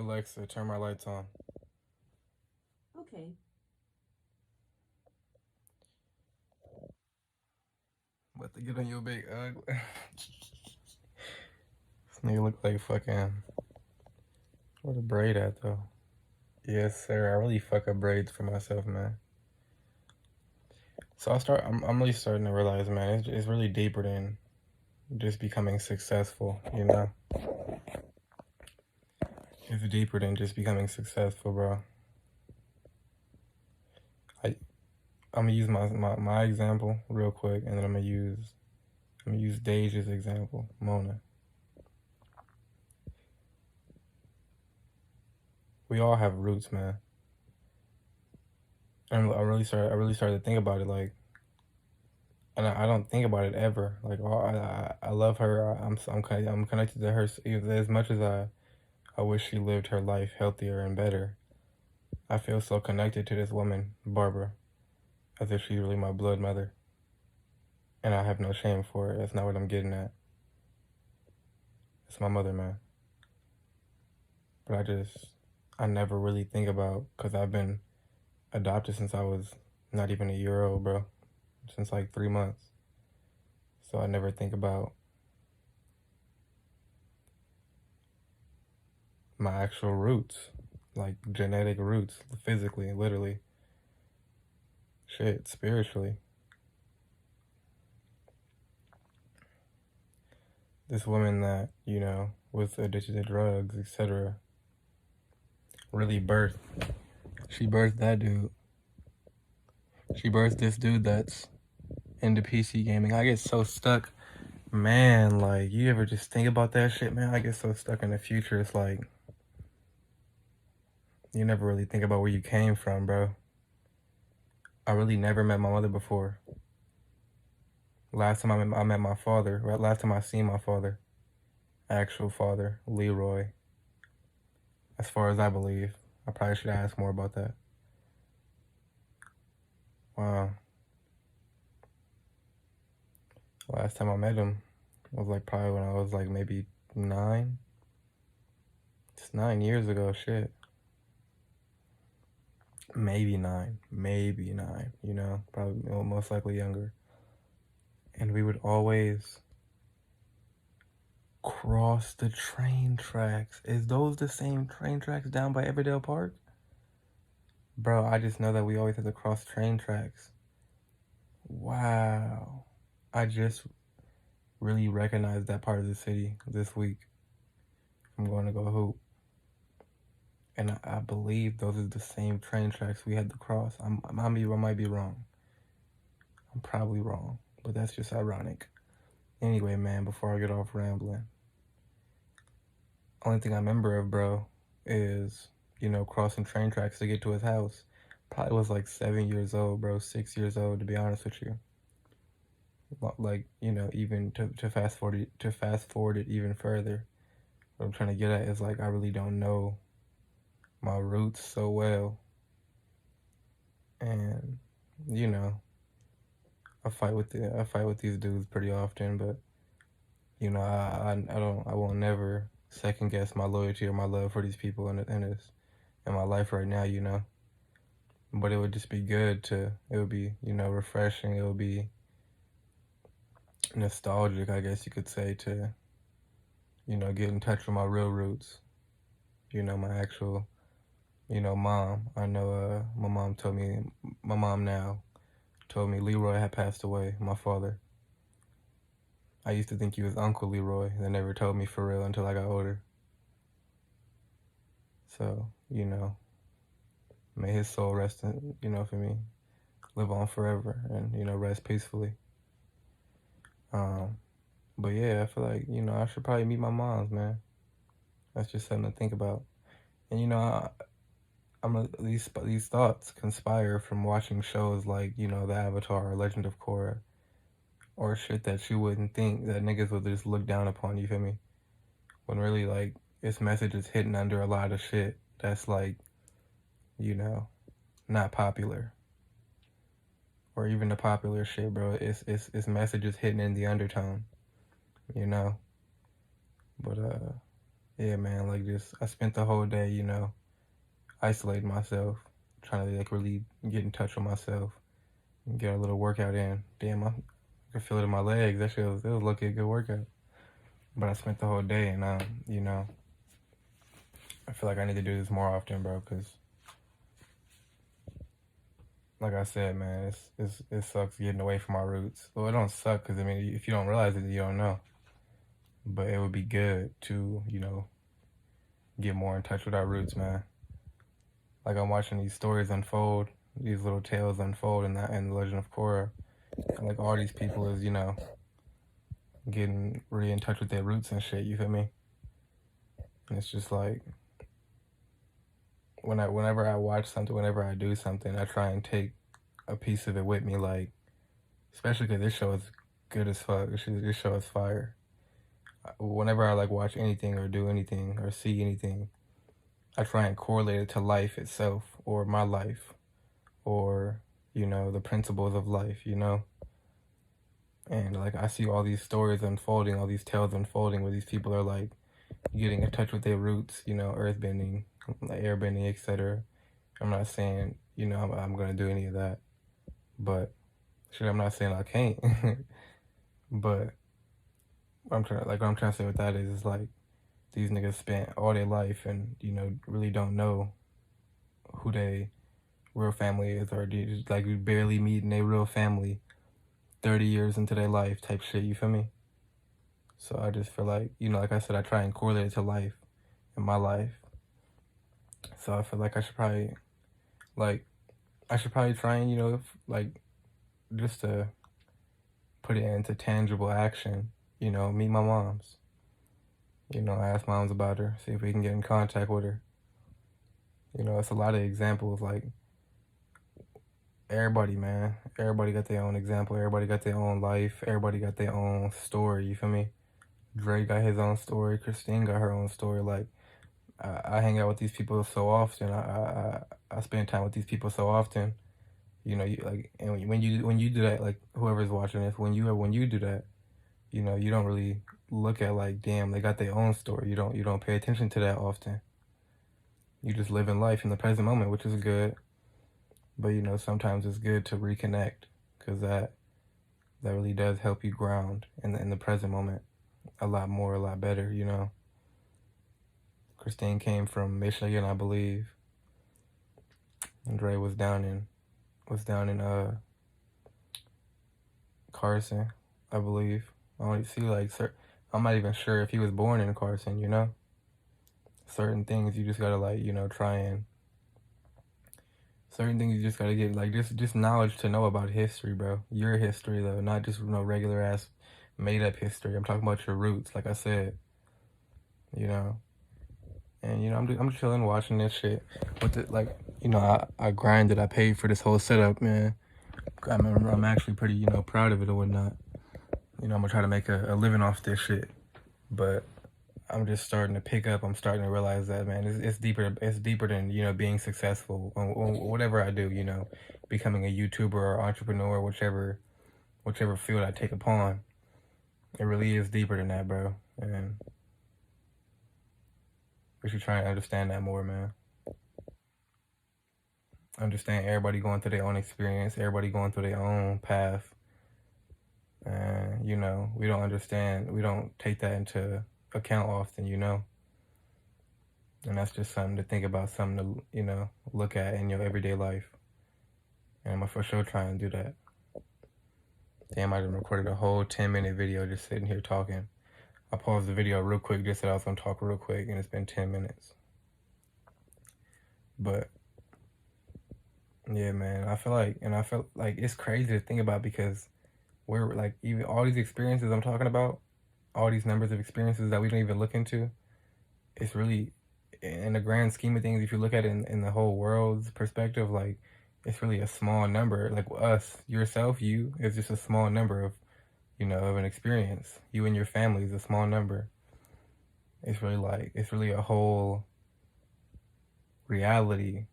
Alexa, turn my lights on. Okay. About to get on your big ugly. This nigga look like fucking. Where the braid at though? Yes, sir. I really fuck up braids for myself, man. So I'm really starting to realize, man, it's really deeper than just becoming successful. You know, it's deeper than just becoming successful, bro. I I'm gonna use my example real quick, and then I'm gonna use Deja's example, Mona. We all have roots, man. And I really started to think about it, like, and I don't think about it ever. Like, oh, I love her. I'm connected to her as much as I wish she lived her life healthier and better. I feel so connected to this woman, Barbara, as if she's really my blood mother, and I have no shame for it. That's not what I'm getting at. It's my mother, man. But I never really think about, because I've been adopted since I was not even a year old, bro. Since like 3 months. So I never think about my actual roots, like genetic roots, physically, literally, shit, spiritually. This woman that, was addicted to drugs, etc., really she birthed that dude. She birthed this dude that's into PC gaming. I get so stuck, man, like, you ever just think about that shit, man? I get so stuck in the future, it's like, you never really think about where you came from, bro. I really never met my mother before. Last time I met my father, right? Last time I seen my father, actual father, Leroy, as far as I believe. I probably should ask more about that. Wow. Last time I met him was like probably when I was like maybe 9. It's 9 years ago, shit. Maybe 9. Maybe 9, probably most likely younger. And we would always cross the train tracks. Is those the same train tracks down by Everdale Park? Bro, I just know that we always have to cross train tracks. Wow. I just really recognized that part of the city this week. I'm going to go hoop. And I believe those are the same train tracks we had to cross. I might be wrong. I'm probably wrong, but that's just ironic. Anyway, man, before I get off rambling, only thing I remember of, bro, is, crossing train tracks to get to his house. Probably was like 7 years old, bro, 6 years old, to be honest with you. Like, even to fast forward it even further. What I'm trying to get at is, like, I really don't know my roots so well. And, I fight with these dudes pretty often, but I won't never second guess my loyalty or my love for these people in my life right now, But it would just be good it would be, refreshing. It would be nostalgic, I guess you could say, to, get in touch with my real roots. My actual, mom. I know my mom now told me Leroy had passed away, my father. I used to think he was Uncle Leroy. They never told me for real until I got older. So, may his soul rest in, for me, live on forever and, rest peacefully. But yeah, I feel like, I should probably meet my moms, man. That's just something to think about. And, these thoughts conspire from watching shows like, The Avatar or Legend of Korra, or shit that you wouldn't think that niggas would just look down upon, you feel me? When really, like, its message is hidden under a lot of shit that's, like, not popular. Or even the popular shit, bro. Its message is hidden in the undertone, But Yeah, man, like just I spent the whole day, isolating myself, trying to like really get in touch with myself and get a little workout in. Damn, I could feel it in my legs. That shit was, it was lucky a good workout. But I spent the whole day, and I feel like I need to do this more often, bro. Cause like I said, man, it sucks getting away from our roots. Well, it don't suck, cause I mean, if you don't realize it, you don't know. But it would be good to, get more in touch with our roots, man. Like I'm watching these stories unfold, these little tales unfold in the Legend of Korra. And like all these people is, getting really in touch with their roots and shit, you feel me? And it's just like whenever I watch something, whenever I do something, I try and take a piece of it with me, like especially because this show is good as fuck. This show is fire. Whenever I like watch anything or do anything or see anything, I try and correlate it to life itself or my life or the principles of life. And like I see all these stories unfolding, all these tales unfolding where these people are like getting in touch with their roots, earthbending, like airbending, etc. I'm not saying, I'm gonna do any of that, but shit, I'm not saying I can't. But what I'm trying to say with that is like these niggas spent all their life and really don't know who they real family is, or they just like barely meeting their real family 30 years into their life type shit. You feel me? So I just feel like like I said, I try and correlate it to life in my life. So I feel like like I should probably try and like just to put it into tangible action. Meet my moms. Ask moms about her, see if we can get in contact with her. It's a lot of examples. Like everybody, man, everybody got their own example. Everybody got their own life. Everybody got their own story. You feel me? Dre got his own story. Christine got her own story. Like I hang out with these people so often. I spend time with these people so often. You like, and when you do that, like whoever's watching this, when you do that, you don't really look at like, damn, they got their own story. You don't pay attention to that often. You just live in life in the present moment, which is good. But sometimes it's good to reconnect, because that really does help you ground in the present moment a lot more, a lot better. Christine came from Michigan, I believe. And Dre was down in Carson, I believe. I only see like I'm not even sure if he was born in Carson. Certain things you just gotta like, try and certain things you just gotta get like just knowledge to know about history, bro. Your history though, not just regular ass made up history. I'm talking about your roots, like I said. You know. And I'm chilling watching this shit. With it like, I grinded, I paid for this whole setup, man. I'm actually pretty, proud of it or whatnot. I'm gonna try to make a living off this shit. But I'm just starting to pick up. I'm starting to realize that, man, it's deeper. It's deeper than being successful on whatever I do. Becoming a YouTuber or entrepreneur, whichever field I take upon. It really is deeper than that, bro. And we should try and understand that more, man. Understand everybody going through their own experience. Everybody going through their own path. And we don't understand. We don't take that into account often. And that's just something to think about, something to, look at in your everyday life. And I'm gonna for sure try and do that. Damn, I just recorded a whole 10-minute video just sitting here talking. I paused the video real quick, just said I was gonna talk real quick, and it's been 10 minutes. But, yeah, man, I feel like it's crazy to think about, because we're like, even all these experiences I'm talking about, all these numbers of experiences that we don't even look into, it's really, in the grand scheme of things, if you look at it in the whole world's perspective, like, it's really a small number. Like us, yourself, you, is just a small number of an experience. You and your family is a small number. It's really a whole reality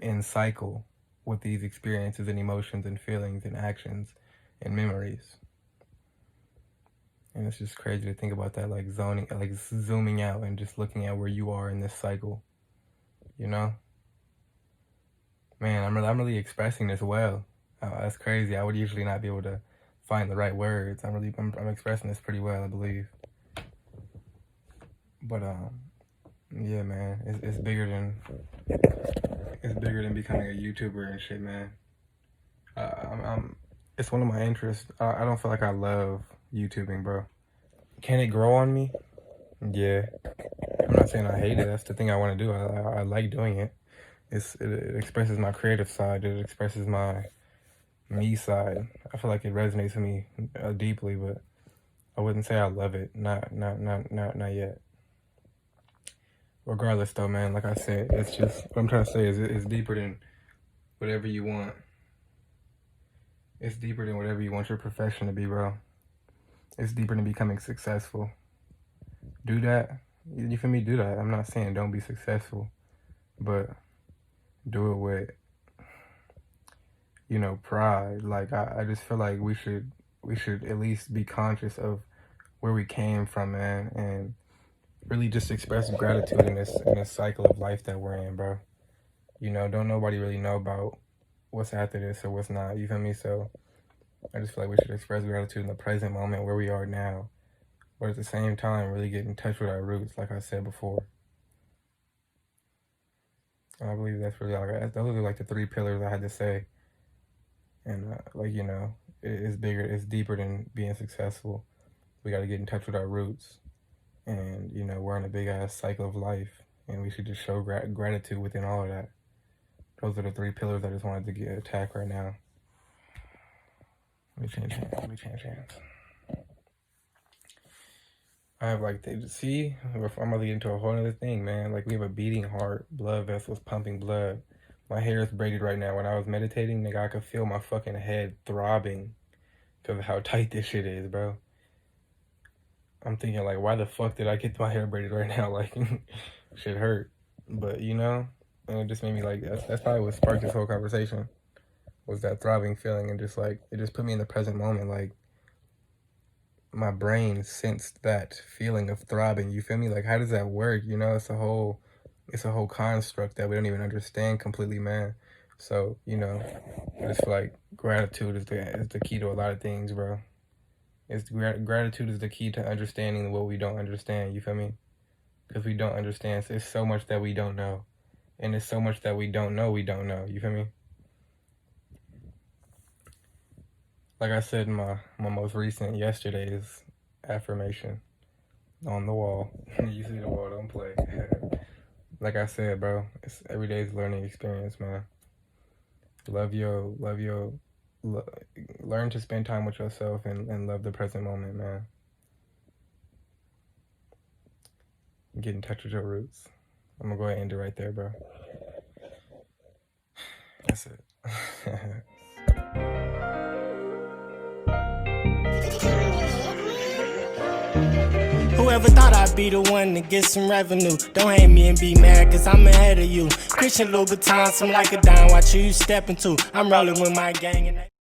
in cycle with these experiences and emotions and feelings and actions and memories. And it's just crazy to think about that, like zooming out and just looking at where you are in this cycle, you know? Man, I'm really expressing this well. That's crazy. I would usually not be able to find the right words. I'm expressing this pretty well, I believe. But yeah, man, it's bigger than becoming a YouTuber and shit, man. It's one of my interests. I don't feel like I love YouTubing, bro. Can it grow on me? Yeah. I'm not saying I hate it. That's the thing I want to do. I like doing it. It expresses my creative side. It expresses my me side. I feel like it resonates with me deeply, but I wouldn't say I love it. Not yet. Regardless, though, man, like I said, it's just what I'm trying to say is it's deeper than whatever you want. It's deeper than whatever you want your profession to be, bro. It's deeper than becoming successful. Do that. You feel me? Do that. I'm not saying don't be successful, but do it with, you know, pride. Like I just feel like we should at least be conscious of where we came from, man, and really just express gratitude in this cycle of life that we're in, bro. You know, don't nobody really know about what's after this or what's not. You feel me? So I just feel like we should express gratitude in the present moment where we are now, but at the same time, really get in touch with our roots, like I said before. And I believe that's really all. Those are like the 3 pillars I had to say. And like, you know, it's bigger, it's deeper than being successful. We got to get in touch with our roots. And, you know, we're in a big ass cycle of life, and we should just show gratitude within all of that. Those are the 3 pillars I just wanted to get attacked right now. Let me change hands. I have like, see, I'm about to get into a whole other thing, man. Like, we have a beating heart, blood vessels pumping blood. My hair is braided right now. When I was meditating, nigga, I could feel my fucking head throbbing because of how tight this shit is, bro. I'm thinking, like, why the fuck did I get my hair braided right now? Like, shit hurt. But, you know, and it just made me, like, that's probably what sparked this whole conversation, was that throbbing feeling. And just, like, it just put me in the present moment. Like, my brain sensed that feeling of throbbing. You feel me? Like, how does that work? You know, it's a whole construct that we don't even understand completely, man. So, you know, I just feel like gratitude is the key to a lot of things, bro. Gratitude is the key to understanding what we don't understand. You feel me? Because we don't understand. So there's so much that we don't know, and there's so much that we don't know. You feel me? Like I said in my most recent yesterday's affirmation on the wall. You see the wall, don't play. Like I said, bro, it's every day's learning experience, man. Learn to spend time with yourself and love the present moment, man. Get in touch with your roots. I'm gonna go ahead and end it right there, bro. That's it. Whoever thought I'd be the one to get some revenue? Don't hate me and be mad, cause I'm ahead of you. Christian Louboutin, some like a dime, watch who you step into. I'm rolling with my gang and